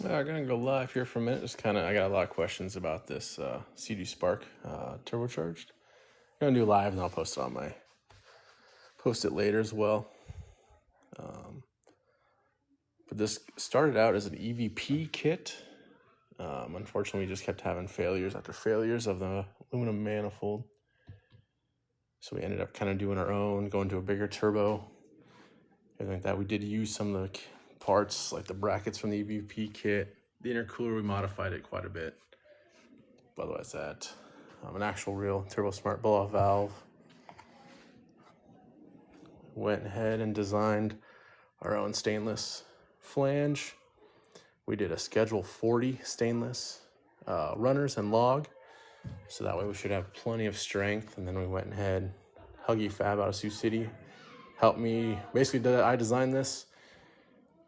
I'm gonna go live here for a minute. I got a lot of questions about this CD Spark turbocharged. I'm gonna do live, and I'll post it later as well. But this started out as an EVP kit. Unfortunately, we just kept having failures after failures of the aluminum manifold. So we ended up kind of doing our own, going to a bigger turbo, everything like that. We did use some of the parts, like the brackets from the EVP kit. The intercooler, we modified it quite a bit. But otherwise that, an actual real Turbo Smart blow-off valve. Went ahead and designed our own stainless flange. We did a Schedule 40 stainless runners and log, so that way we should have plenty of strength. And then we went ahead, Huggy Fab out of Sioux City helped me. Basically, I designed this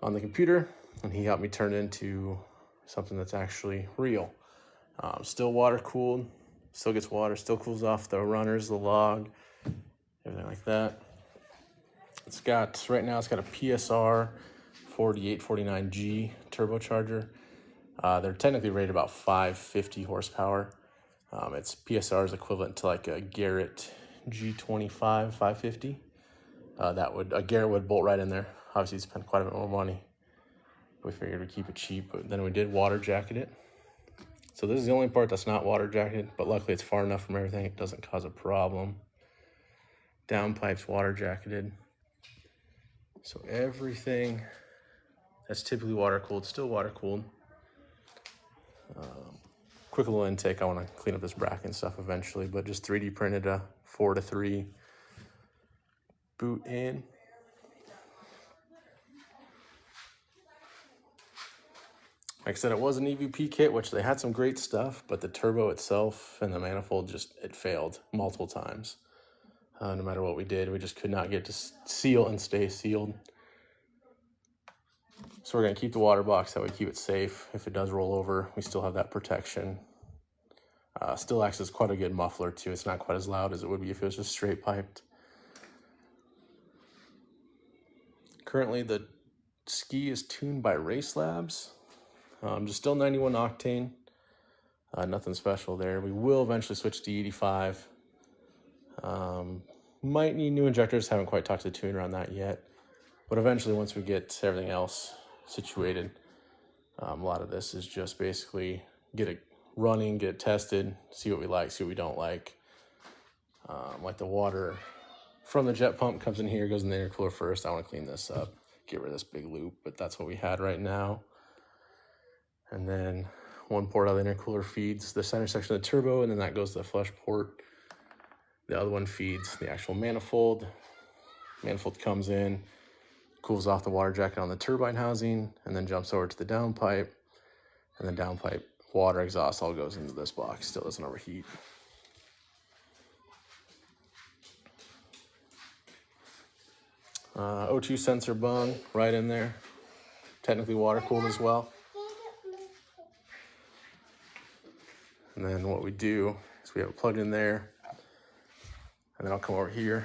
on the computer, and he helped me turn it into something that's actually real. Still water cooled, still gets water, still cools off the runners, the log, everything like that. Right now it's got a PSR 4849G turbocharger. They're technically rated about 550 horsepower. Its PSR is equivalent to like a Garrett G25 550. A Garrett would bolt right in there. Obviously, spent quite a bit more money. We figured we'd keep it cheap, but then we did water jacket it. So this is the only part that's not water jacketed, but luckily it's far enough from everything, it doesn't cause a problem. Downpipes water jacketed. So everything that's typically water cooled, still water cooled. Quick little intake, I want to clean up this bracket and stuff eventually, but just 3D printed a 4-3 boot in. Like I said, it was an EVP kit, which they had some great stuff, but the turbo itself and the manifold it failed multiple times. No matter what we did, we just could not get it to seal and stay sealed. So we're gonna keep the water box, that way keep it safe. If it does roll over, we still have that protection. Still acts as quite a good muffler too. It's not quite as loud as it would be if it was just straight piped. Currently the ski is tuned by Race Labs. Just still 91 octane. Nothing special there. We will eventually switch to E85. Might need new injectors. Haven't quite talked to the tuner on that yet. But eventually, once we get everything else situated, a lot of this is just basically get it running, get it tested, see what we like, see what we don't like. Like the water from the jet pump comes in here, goes in the intercooler first. I want to clean this up, get rid of this big loop, but that's what we had right now. And then one port out of the intercooler feeds the center section of the turbo, and then that goes to the flush port. The other one feeds the actual manifold. Manifold comes in, cools off the water jacket on the turbine housing, and then jumps over to the downpipe. And then downpipe water exhaust all goes into this box, still doesn't overheat. O2 sensor bung right in there, technically water cooled as well. And then what we do is we have it plugged in there, and then I'll come over here.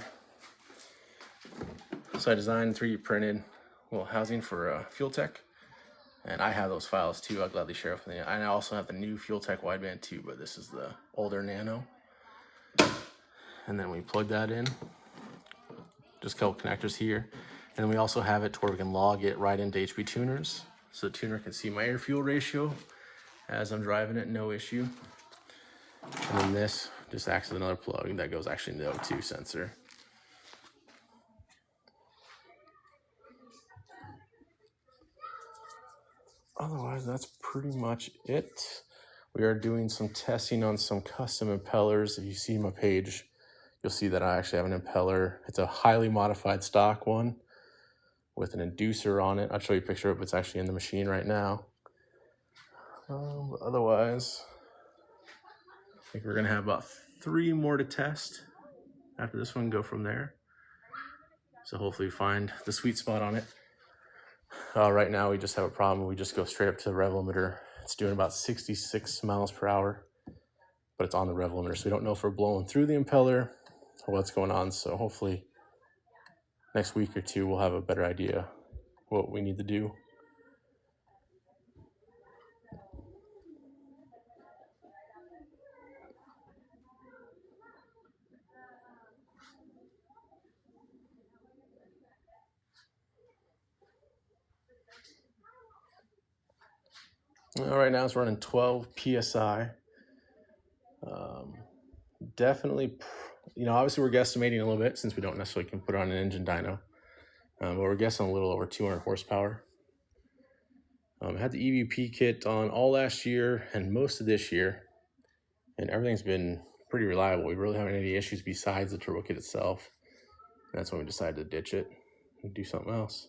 So I designed 3D printed a little housing for Fuel Tech, and I have those files too. I'll gladly share with you. I also have the new Fuel Tech wideband too, but this is the older Nano. And then we plug that in, just a couple connectors here. And then we also have it to where we can log it right into HP Tuners, so the tuner can see my air-fuel ratio as I'm driving it, no issue. And then this just acts as another plug that goes actually into the O2 sensor. Otherwise, that's pretty much it. We are doing some testing on some custom impellers. If you see my page, you'll see that I actually have an impeller. It's a highly modified stock one with an inducer on it. I'll show you a picture of it. It's actually in the machine right now. Otherwise, I think we're gonna have about 3 more to test after this one, go from there. So hopefully find the sweet spot on it. Right now we just have a problem. We just go straight up to the rev limiter. It's doing about 66 miles per hour, but it's on the rev limiter. So we don't know if we're blowing through the impeller or what's going on. So hopefully next week or two, we'll have a better idea what we need to do. Right now it's running 12 psi. Definitely, obviously we're guesstimating a little bit since we don't necessarily can put it on an engine dyno, but we're guessing a little over 200 horsepower. I had the EVP kit on all last year and most of this year, and everything's been pretty reliable. We really haven't had any issues besides the turbo kit itself. That's when we decided to ditch it and do something else.